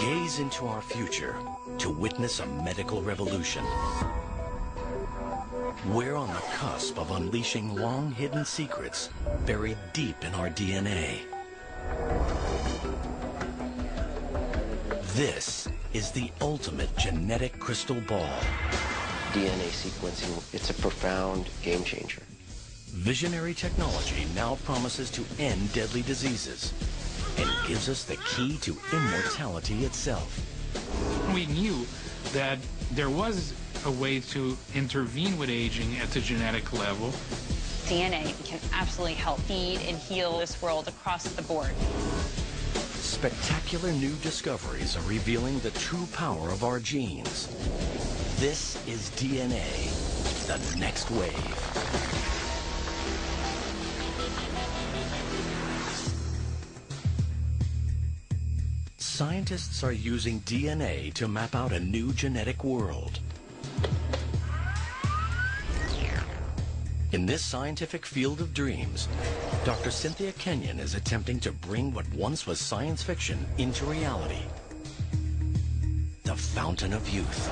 Gaze into our future to witness a medical revolution. We're on the cusp of unleashing long-hidden secrets buried deep in our DNA. This is the ultimate genetic crystal ball. DNA sequencing, it's a profound game changer. Visionary technology now promises to end deadly diseases and gives us the key to immortality itself. We knew that there was a way to intervene with aging at the genetic level. DNA can absolutely help feed and heal this world across the board. Spectacular new discoveries are revealing the true power of our genes. This is DNA, the next wave. Scientists are using DNA to map out a new genetic world. In this scientific field of dreams, Dr. Cynthia Kenyon is attempting to bring what once was science fiction into reality. The Fountain of Youth.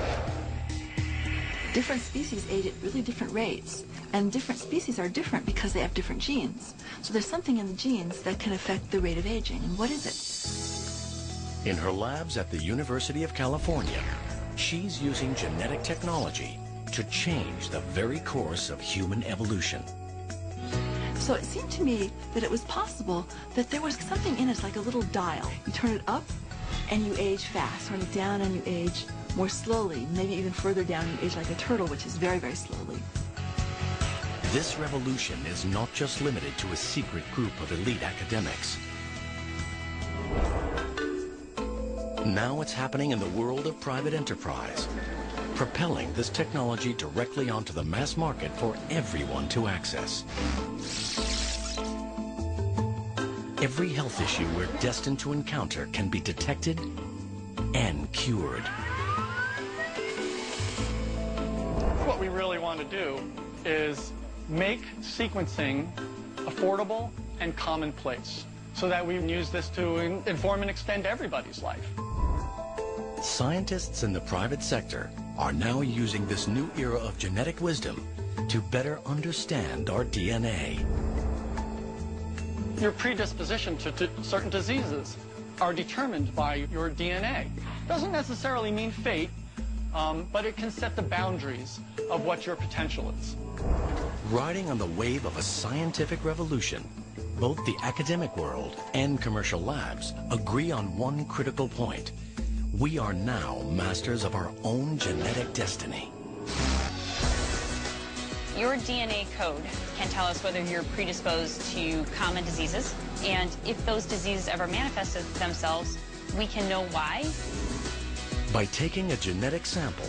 Different species age at really different rates, and different species are different because they have different genes. So there's something in the genes that can affect the rate of aging, and what is it? In her labs at the University of California, she's using genetic technology to change the very course of human evolution. So it seemed to me that it was possible that there was something in us like a little dial. You turn it up and you age fast, turn it down and you age more slowly, maybe even further down you age like a turtle, which is very, very slowly. This revolution is not just limited to a secret group of elite academics. Now it's happening in the world of private enterprise, propelling this technology directly onto the mass market for everyone to access. Every health issue we're destined to encounter can be detected and cured. What we really want to do is make sequencing affordable and commonplace so that we can use this to inform and extend everybody's life. Scientists in the private sector are now using this new era of genetic wisdom to better understand our DNA. Your predisposition to certain diseases are determined by your DNA. Doesn't necessarily mean fate, but it can set the boundaries of what your potential is. Riding on the wave of a scientific revolution, both the academic world and commercial labs agree on one critical point. We are now masters of our own genetic destiny. Your DNA code can tell us whether you're predisposed to common diseases, and if those diseases ever manifested themselves, we can know why. By taking a genetic sample,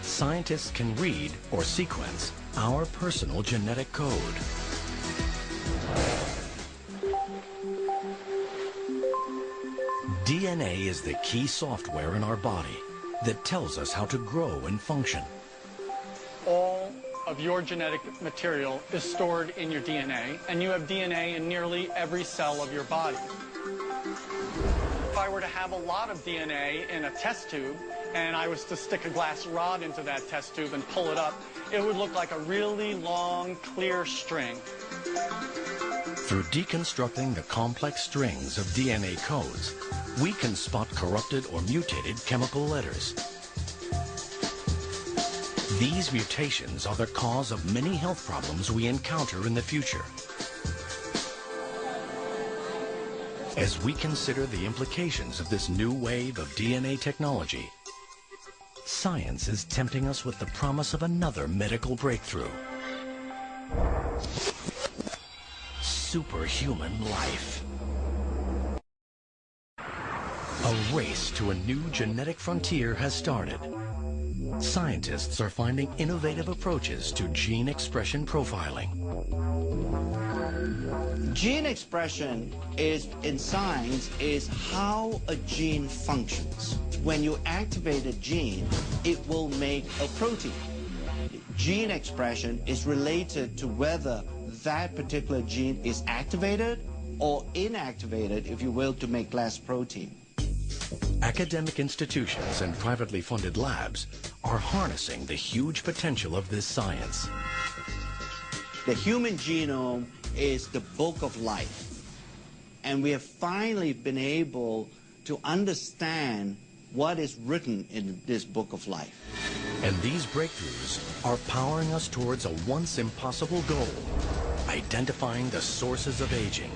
scientists can read or sequence our personal genetic code. DNA is the key software in our body that tells us how to grow and function. All of your genetic material is stored in your DNA, and you have DNA in nearly every cell of your body. If I were to have a lot of DNA in a test tube, and I was to stick a glass rod into that test tube and pull it up, it would look like a really long, clear string. Through deconstructing the complex strings of DNA codes, we can spot corrupted or mutated chemical letters. These mutations are the cause of many health problems we encounter in the future. As we consider the implications of this new wave of DNA technology, science is tempting us with the promise of another medical breakthrough. Superhuman life. A race to a new genetic frontier has started. Scientists are finding innovative approaches to gene expression profiling. Gene expression in science is how a gene functions. When you activate a gene, it will make a protein. Gene expression is related to whether that particular gene is activated or inactivated, if you will, to make less protein. Academic institutions and privately funded labs are harnessing the huge potential of this science. The human genome is the book of life, and we have finally been able to understand what is written in this book of life. And these breakthroughs are powering us towards a once impossible goal, identifying the sources of aging.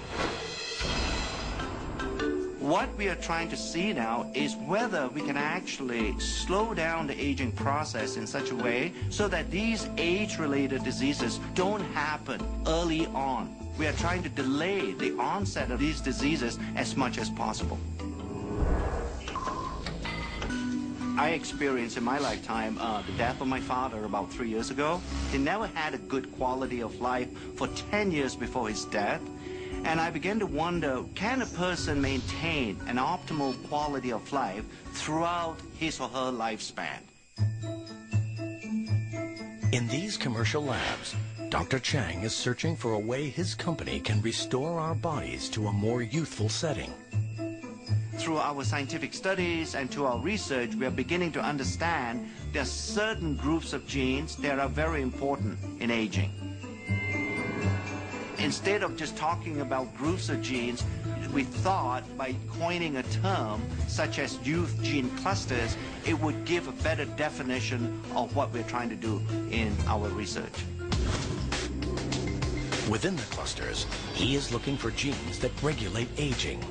What we are trying to see now is whether we can actually slow down the aging process in such a way so that these age-related diseases don't happen early on. We are trying to delay the onset of these diseases as much as possible. I experienced in my lifetime the death of my father about 3 years ago. He never had a good quality of life for 10 years before his death. And I began to wonder, can a person maintain an optimal quality of life throughout his or her lifespan? In these commercial labs, Dr. Chang is searching for a way his company can restore our bodies to a more youthful setting. Through our scientific studies and to our research, we are beginning to understand there are certain groups of genes that are very important in aging. Instead of just talking about groups of genes, we thought by coining a term such as youth gene clusters, it would give a better definition of what we're trying to do in our research. Within the clusters, he is looking for genes that regulate aging.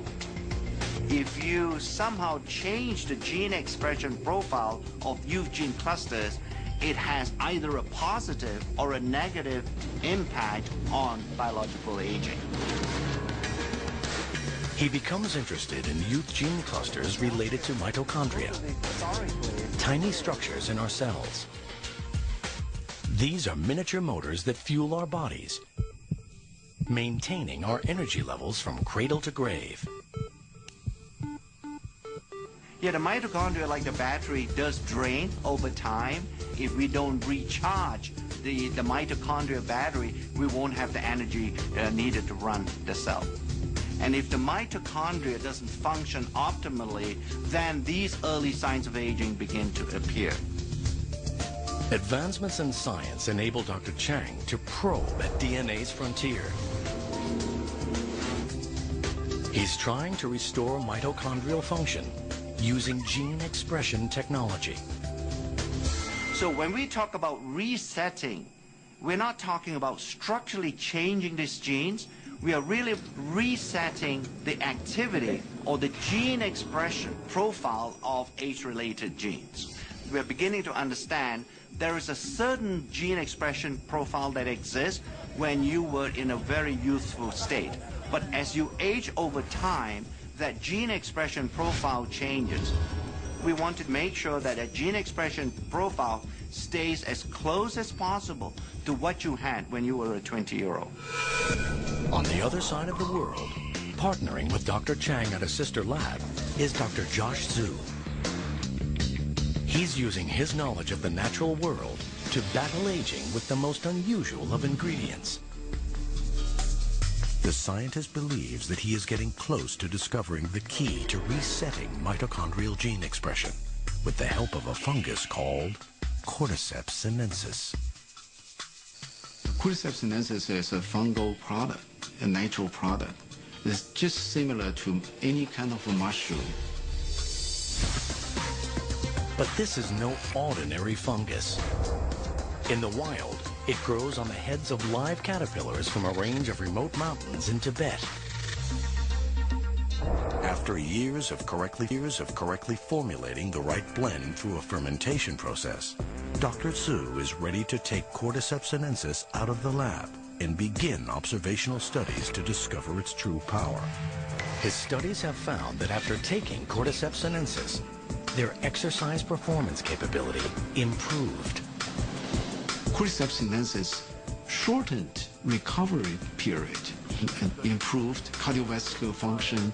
If you somehow change the gene expression profile of youth gene clusters, it has either a positive or a negative impact on biological aging. He becomes interested in youth gene clusters related to mitochondria, tiny structures in our cells. These are miniature motors that fuel our bodies, maintaining our energy levels from cradle to grave. Yeah, the mitochondria, like the battery, does drain over time. If we don't recharge the mitochondria battery, we won't have the energy needed to run the cell. And if the mitochondria doesn't function optimally, then these early signs of aging begin to appear. Advancements in science enable Dr. Chang to probe at DNA's frontier. He's trying to restore mitochondrial function using gene expression technology. So when we talk about resetting, we're not talking about structurally changing these genes. We are really resetting the activity or the gene expression profile of age-related genes. We're beginning to understand there is a certain gene expression profile that exists when you were in a very youthful state. But as you age over time, that gene expression profile changes. We want to make sure that a gene expression profile stays as close as possible to what you had when you were a 20-year-old. On the other side of the world, partnering with Dr. Chang at a sister lab, is Dr. Josh Zhu. He's using his knowledge of the natural world to battle aging with the most unusual of ingredients. The scientist believes that he is getting close to discovering the key to resetting mitochondrial gene expression with the help of a fungus called Cordyceps sinensis. Cordyceps sinensis is a fungal product, a natural product. It's just similar to any kind of a mushroom. But this is no ordinary fungus. In the wild, it grows on the heads of live caterpillars from a range of remote mountains in Tibet. After years of correctly formulating the right blend through a fermentation process, Dr. Zhu is ready to take Cordyceps sinensis out of the lab and begin observational studies to discover its true power. His studies have found that after taking Cordyceps sinensis, their exercise performance capability improved. Cordyceps sinensis shortened recovery period and improved cardiovascular function.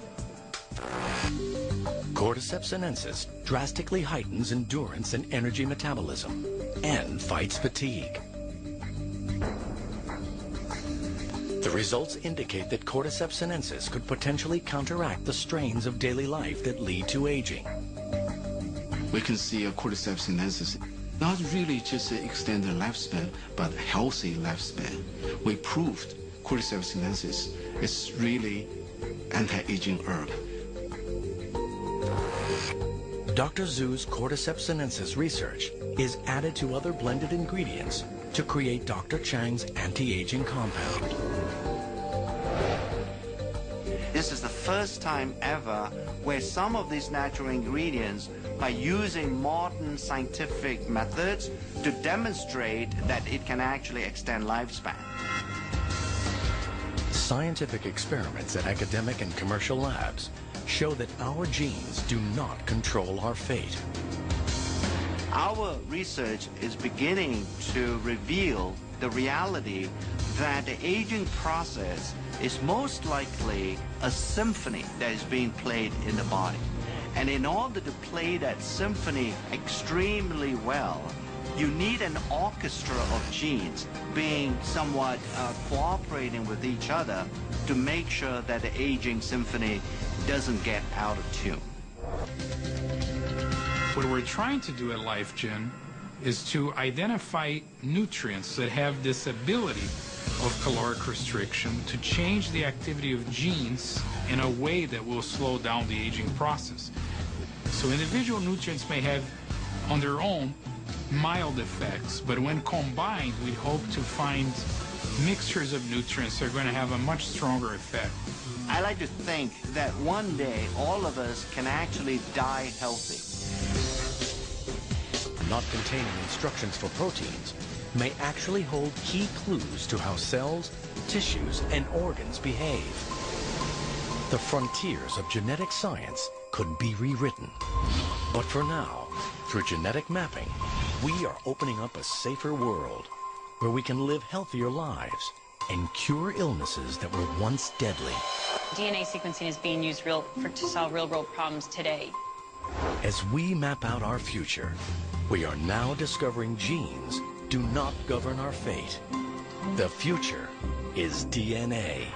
Cordyceps sinensis drastically heightens endurance and energy metabolism and fights fatigue. The results indicate that Cordyceps sinensis could potentially counteract the strains of daily life that lead to aging. We can see a Cordyceps sinensis not really just extend the lifespan, but healthy lifespan. We proved Cordyceps sinensis is really anti-aging herb. Dr. Zhu's Cordyceps sinensis research is added to other blended ingredients to create Dr. Chang's anti-aging compound. This is the first time ever where some of these natural ingredients, by using modern scientific methods, to demonstrate that it can actually extend lifespan. Scientific experiments at academic and commercial labs show that our genes do not control our fate. Our research is beginning to reveal the reality that the aging process is most likely a symphony that is being played in the body. And in order to play that symphony extremely well, you need an orchestra of genes being somewhat cooperating with each other to make sure that the aging symphony doesn't get out of tune. What we're trying to do at LifeGen is to identify nutrients that have this ability of caloric restriction to change the activity of genes in a way that will slow down the aging process. So individual nutrients may have on their own mild effects, but when combined, we hope to find mixtures of nutrients that are going to have a much stronger effect. I like to think that one day all of us can actually die healthy. Not containing instructions for proteins may actually hold key clues to how cells, tissues, and organs behave. The frontiers of genetic science could be rewritten. But for now, through genetic mapping, we are opening up a safer world where we can live healthier lives and cure illnesses that were once deadly. DNA sequencing is being used to solve real-world problems today. As we map out our future, we are now discovering genes do not govern our fate. The future is DNA.